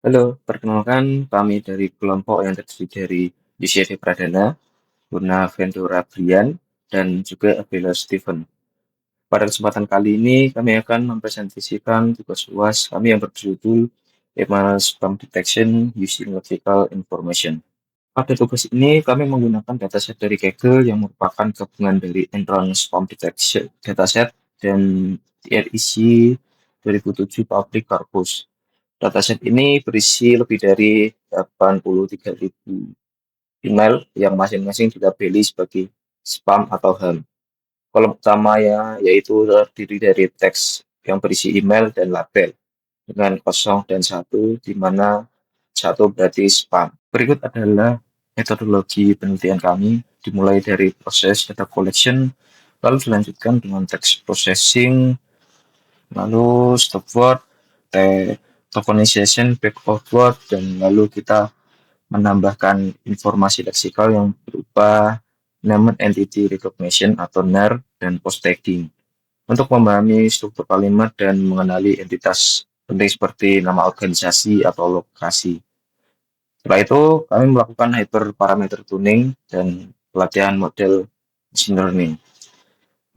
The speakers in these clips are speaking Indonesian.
Halo, perkenalkan kami dari kelompok yang terdiri dari Yusyefi Pradana, Guna Ventura Brian, dan juga Abela Steven. Pada kesempatan kali ini, kami akan mempresentasikan tugas UAS kami yang berjudul Advanced Spam Detection Using Logical Information. Pada tugas ini, kami menggunakan dataset dari Kaggle yang merupakan gabungan dari Entrance Spam Detection dataset dan REC 2007 Public Corpus. Dataset ini berisi lebih dari 83.000 email yang masing-masing dilabeli sebagai spam atau ham. Kolom utamanya yaitu terdiri dari teks yang berisi email dan label dengan kosong dan satu, di mana satu berarti spam. Berikut adalah metodologi penelitian kami, dimulai dari proses data collection, lalu dilanjutkan dengan text processing, lalu stop word, tokenization, backup word, dan lalu kita menambahkan informasi leksikal yang berupa Named Entity Recognition atau NER dan post tagging untuk memahami struktur kalimat dan mengenali entitas penting seperti nama organisasi atau lokasi. Setelah itu, kami melakukan hyperparameter tuning dan pelatihan model machine learning.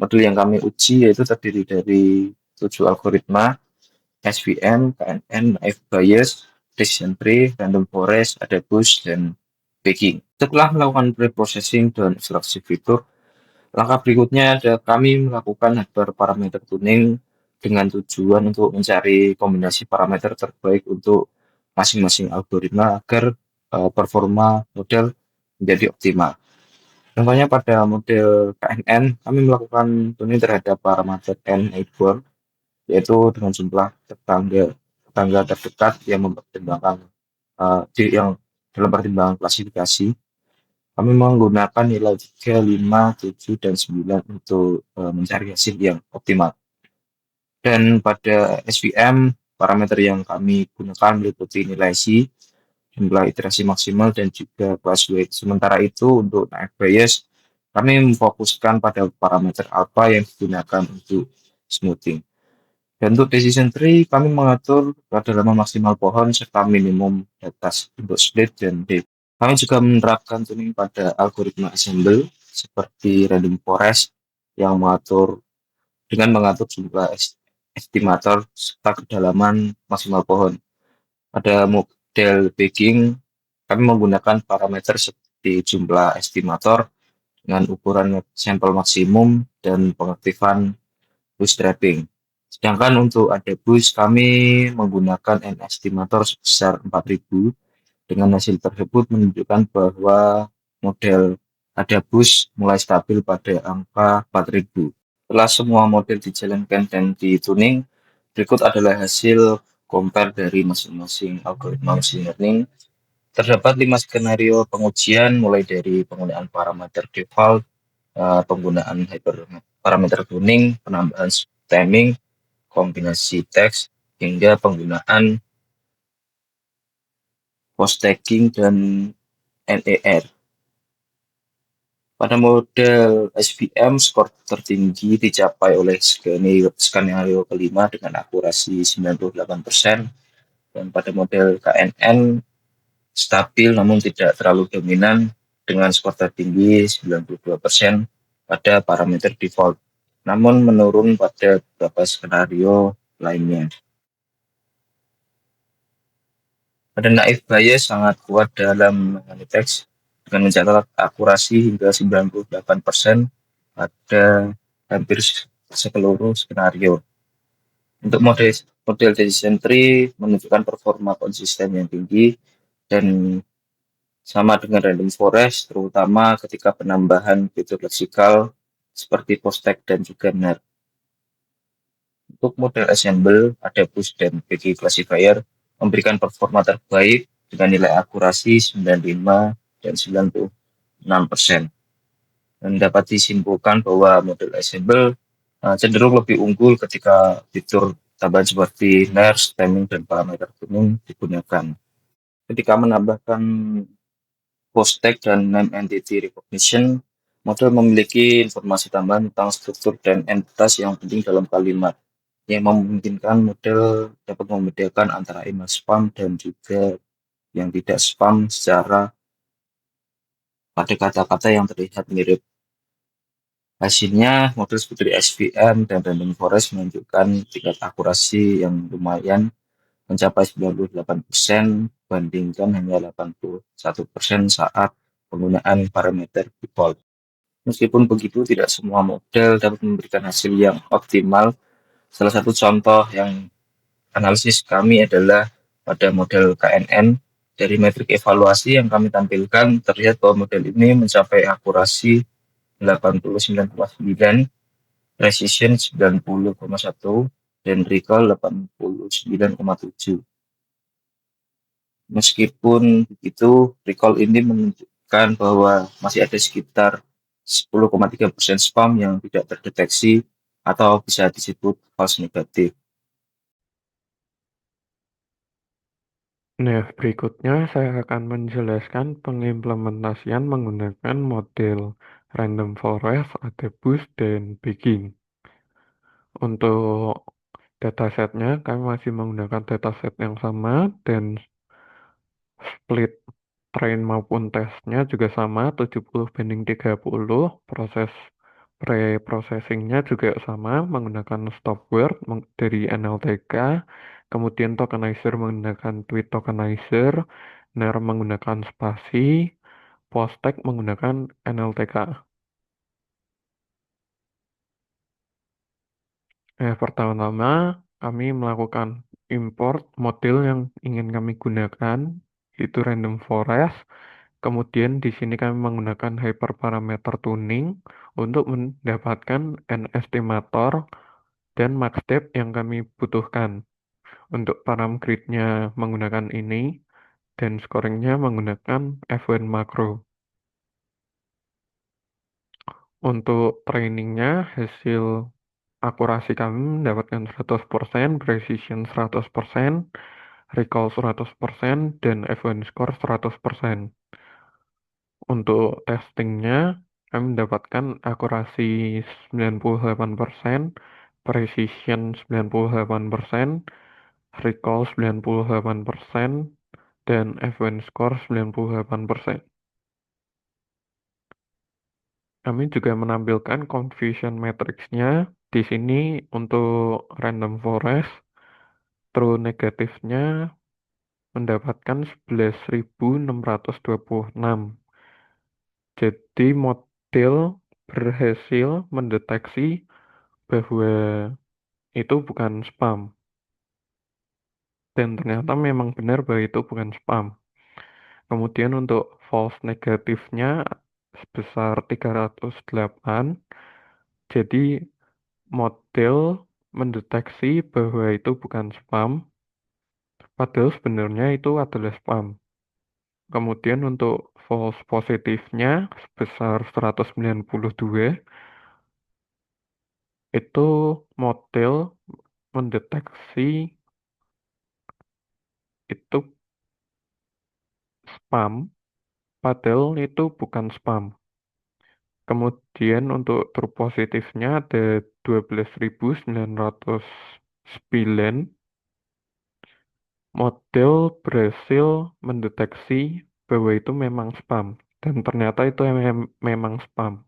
Model yang kami uji yaitu terdiri dari 7 algoritma SVM, KNN, Naive Bayes, Decision Tree, Random Forest, Adabus, dan Baking. Setelah melakukan pre-processing dan ekstraksi fitur, langkah berikutnya adalah kami melakukan hyperparameter tuning dengan tujuan untuk mencari kombinasi parameter terbaik untuk masing-masing algoritma agar performa model menjadi optimal. Contohnya pada model KNN, kami melakukan tuning terhadap parameter N neighbor, yaitu dengan jumlah tetangga terdekat yang mempertimbangkan yang dalam pertimbangan klasifikasi. Kami menggunakan nilai 3, 5, 7, dan 9 untuk mencari hasil yang optimal. Dan pada SVM, parameter yang kami gunakan meliputi nilai C, jumlah iterasi maksimal, dan juga class weight. Sementara itu, untuk naive Bayes, kami memfokuskan pada parameter alpha yang digunakan untuk smoothing. Dan untuk decision tree, kami mengatur kedalaman maksimal pohon serta minimum batas untuk split dan depth. Kami juga menerapkan tuning pada algoritma ensemble seperti random forest yang mengatur jumlah estimator serta kedalaman maksimal pohon. Pada model baking, kami menggunakan parameter seperti jumlah estimator dengan ukuran sampel maksimum dan pengaktifan bootstrapping. Sedangkan untuk Adabus, kami menggunakan N estimator sebesar 4.000. Dengan hasil tersebut menunjukkan bahwa model Adabus mulai stabil pada angka 4.000. Setelah semua model dijalankan dan dituning, berikut adalah hasil compare dari masing-masing algoritma machine learning. Terdapat 5 skenario pengujian, mulai dari penggunaan parameter default, penggunaan hyperparameter tuning, penambahan timing, kombinasi teks, hingga penggunaan post tagging dan NER. Pada model SVM, skor tertinggi dicapai oleh skenario kelima dengan akurasi 98%, dan pada model KNN stabil namun tidak terlalu dominan dengan skor tertinggi 92% pada parameter default, namun menurun pada beberapa skenario lainnya. Pada Naive Bayes sangat kuat dalam mengenali teks dengan mencatat akurasi hingga 98% pada hampir seluruh skenario. Untuk model decision tree menunjukkan performa konsisten yang tinggi dan sama dengan random forest, terutama ketika penambahan fitur leksikal seperti post tag dan juga NER. Untuk model ensemble, ada boost dan PG classifier memberikan performa terbaik dengan nilai akurasi 95 dan 96%. Dan dapat disimpulkan bahwa model ensemble cenderung lebih unggul ketika fitur tambahan seperti NER, timing, dan parameter tuning digunakan. Ketika menambahkan post tag dan name entity recognition, model memiliki informasi tambahan tentang struktur dan entitas yang penting dalam kalimat. yang memungkinkan model dapat membedakan antara email spam dan juga yang tidak spam secara pada kata-kata yang terlihat mirip. Hasilnya, model seperti SVM dan Random Forest menunjukkan tingkat akurasi yang lumayan mencapai 98% bandingkan hanya 81% saat penggunaan parameter default. Meskipun begitu, tidak semua model dapat memberikan hasil yang optimal. Salah satu contoh yang analisis kami adalah pada model KNN. Dari metrik evaluasi yang kami tampilkan, terlihat bahwa model ini mencapai akurasi 89,9, precision 90,1, dan recall 89,7. Meskipun begitu, recall ini menunjukkan bahwa masih ada sekitar 10,3% spam yang tidak terdeteksi atau bisa disebut false negatif. Nah, berikutnya saya akan menjelaskan pengimplementasian menggunakan model Random Forest, ADBoost, dan Baking. Untuk datasetnya, kami masih menggunakan dataset yang sama dan split train maupun tesnya juga sama, 70:30. Proses pre-processingnya juga sama, menggunakan stop word dari NLTK, kemudian tokenizer menggunakan tweet tokenizer, NER menggunakan spasi, posttag menggunakan NLTK. Pertama-tama kami melakukan import model yang ingin kami gunakan, itu random forest. Kemudian di sini kami menggunakan hyperparameter tuning untuk mendapatkan n estimator dan max depth yang kami butuhkan. Untuk param grid-nya menggunakan ini dan scoringnya menggunakan F1 macro. Untuk trainingnya hasil akurasi kami mendapatkan 100%, precision 100%, recall 100%, dan F1 score 100%. Untuk testingnya, kami mendapatkan akurasi 98%, precision 98%, recall 98%, dan F1 score 98%. Kami juga menampilkan confusion matrix-nya. Di sini untuk random forest, true negatifnya mendapatkan 11.626. Jadi model berhasil mendeteksi bahwa itu bukan spam. Dan ternyata memang benar bahwa itu bukan spam. Kemudian untuk false negatifnya sebesar 308. Jadi model mendeteksi bahwa itu bukan spam, padahal sebenarnya itu adalah spam. Kemudian untuk false positifnya sebesar 192, itu model mendeteksi itu spam, padahal itu bukan spam. Kemudian untuk true positifnya ada 12.909, model berhasil mendeteksi bahwa itu memang spam, dan ternyata itu memang spam.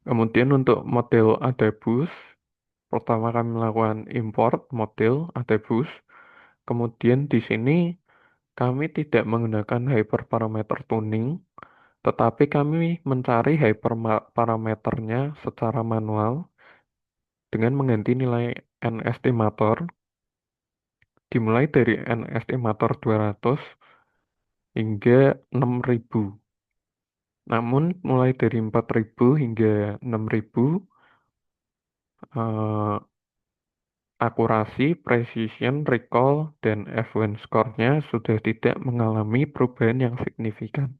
Kemudian untuk model Adabus, pertama kami melakukan import model Adabus. Kemudian di sini kami tidak menggunakan hyperparameter tuning, tetapi kami mencari hyperparameternya secara manual dengan mengganti nilai n estimator dimulai dari n estimator 200 hingga 6.000. Namun mulai dari 4.000 hingga 6.000, eh, akurasi, precision, recall, dan F1 score-nya sudah tidak mengalami perubahan yang signifikan.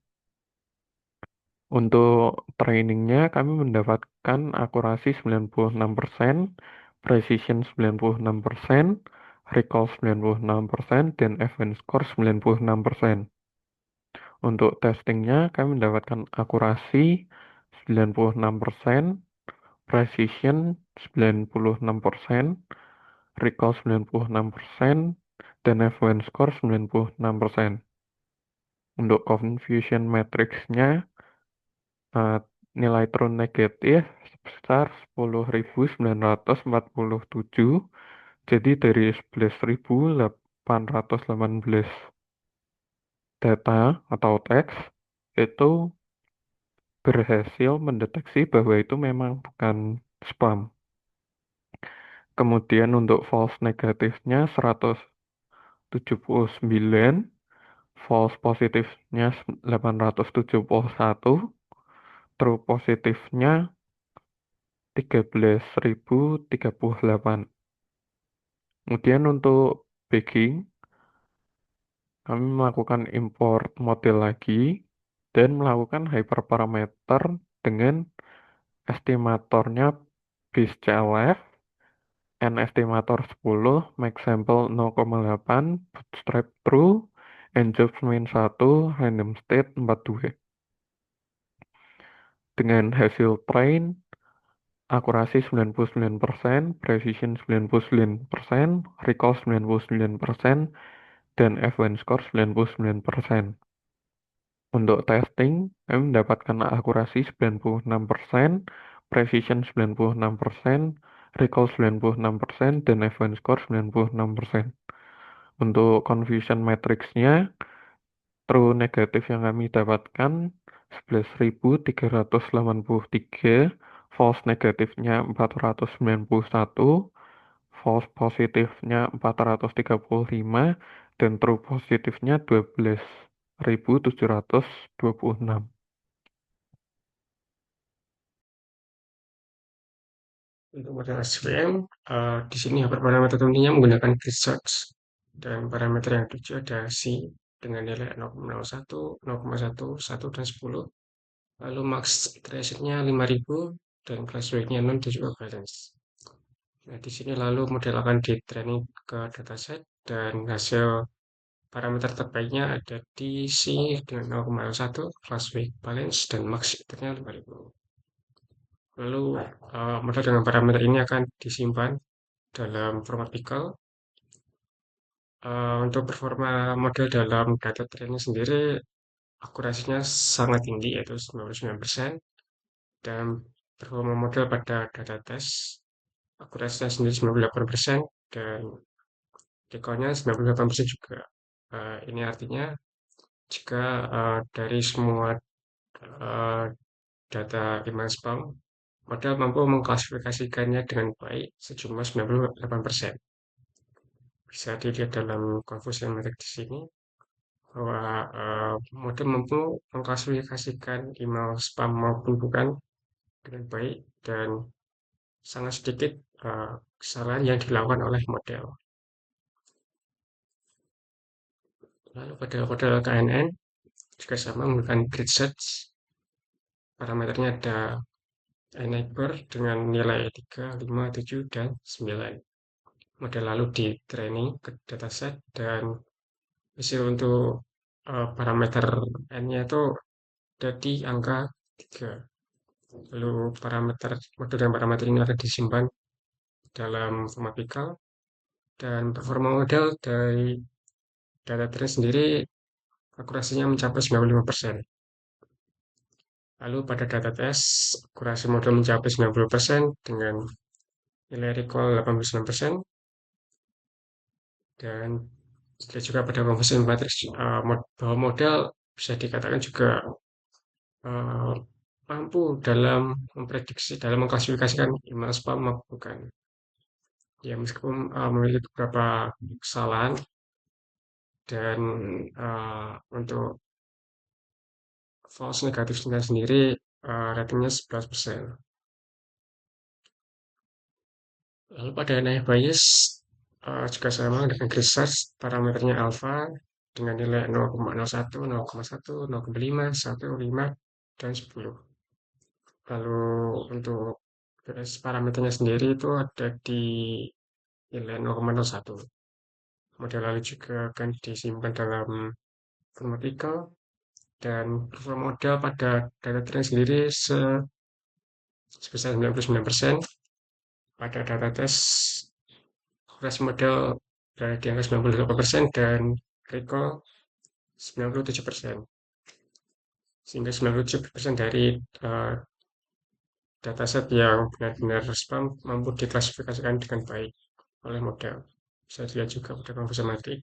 Untuk trainingnya kami mendapatkan akurasi 96%, precision 96%, recall 96%, dan F1 score 96%. Untuk testingnya kami mendapatkan akurasi 96%, precision 96%, recall 96%, dan advanced score 96%. Untuk confusion matrix-nya, eh, nilai true negatif sebesar 10.947. Jadi dari 11.818 data atau teks itu berhasil mendeteksi bahwa itu memang bukan spam. Kemudian untuk false negatifnya 179, false positifnya 871, true positifnya 13.038. Kemudian untuk bagging, kami melakukan import model lagi dan melakukan hyperparameter dengan estimatornya BaseCLF, N estimator 10, max sample 0,8, bootstrap true, and jobs main 1, random state 42. Dengan hasil train, akurasi 99%, precision 99%, recall 99%, dan advanced score 99%. Untuk testing, kami mendapatkan akurasi 96%, precision 96%, recall 96%, dan advanced score 96%. Untuk confusion matrix-nya, true negatif yang kami dapatkan 11.383, false negatifnya 491, false positifnya 435, dan true positifnya 12.726. Untuk model SVM, di sini parameter tentunya menggunakan grid search dan parameter yang tujuh ada C dengan nilai 0,01, 0,1, 1, dan 10. Lalu max iteration-nya 5.000 dan class weight-nya 0 dan juga balance. Nah, di sini lalu model akan di-training ke dataset dan hasil parameter terbaiknya ada di C dengan 0,1, class weight, balance, dan max iternya 5.000. Lalu model dengan parameter ini akan disimpan dalam format pickle. Untuk performa model dalam data training sendiri, akurasinya sangat tinggi, yaitu 99%. Dan performa model pada data test, akurasinya sendiri 98%, dan recall-nya 98% juga. Ini artinya jika dari semua uh, data email spam, model mampu mengklasifikasikannya dengan baik sejumlah 98%. Bisa dilihat dalam confusion matrix di sini bahwa model mampu mengklasifikasikan email spam maupun bukan dengan baik dan sangat sedikit kesalahan yang dilakukan oleh model. Lalu pada model KNN juga sama menggunakan grid search. Parameternya ada neighbor dengan nilai 3, 5, 7, dan 9. Model lalu di training ke dataset dan hasil untuk parameter n-nya itu jadi angka 3. Lalu model dan parameter ini akan disimpan dalam format pickle dan performa model dari data train sendiri akurasinya mencapai 95%. Lalu pada data test, akurasi model mencapai 90% dengan nilai recall 89%. Dan juga pada confusion matrix bahwa model bisa dikatakan juga mampu dalam memprediksi, dalam mengklasifikasikan email spam maupun bukan. Ya, meskipun memiliki beberapa kesalahan dan untuk false negatifnya sendiri ratingnya 11%. Lalu pada naive Bayes juga sama dengan research parameternya alpha dengan nilai 0,01, 0,1, 0,5, 1, 5, dan 10. Lalu untuk parameternya sendiri itu ada di nilai 0,01. Model lalu juga akan disimpan dalam formatical dan performa model pada data train sendiri sebesar 99%. Pada data tes, akurasi model berada di angka 98% dan recall 97%. Sehingga 97% dari dataset yang benar-benar spam mampu diklasifikasikan dengan baik oleh model. Bisa dilihat juga pada komposisi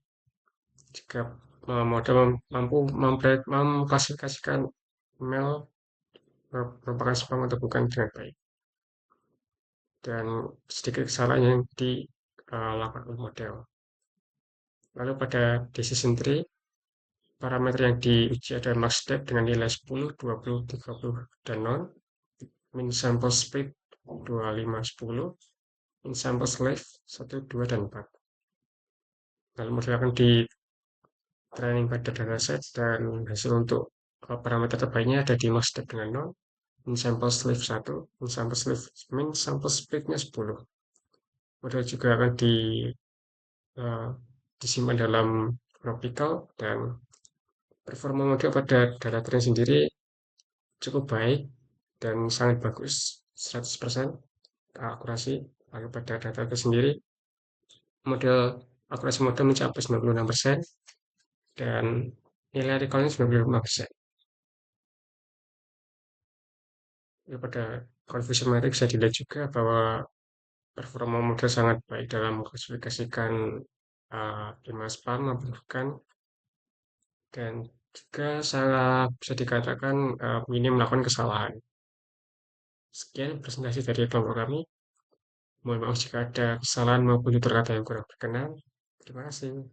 jika model mampu mengklasifikasikan email merupakan spam atau bukan dengan baik. Dan sedikit kesalahan yang dilakukan oleh model. Lalu pada decision tree, parameter yang diuji adalah max step dengan nilai 10, 20, 30, dan 0. Min sample speed 25, 10. Min sample length 1, 2, dan 4. Lalu model akan di training pada dataset dan hasil untuk parameter terbaiknya ada di max step dengan 0. Min sample length 1. Min sample speednya 10. Model juga akan disimpan dalam graphical dan performa model pada data train sendiri cukup baik dan sangat bagus, 100% akurasi. Lalu pada data itu sendiri, akurasi model mencapai 96% dan nilai recall-nya 95%. Lalu pada confusion metric bisa dilihat juga bahwa performa model sangat baik dalam mengklasifikasikan email spam maupun bukan, dan juga sangat bisa dikatakan minim melakukan kesalahan. Sekian presentasi dari kelompok kami. Mohon maaf jika ada kesalahan maupun tutur kata yang kurang berkenan. Terima kasih.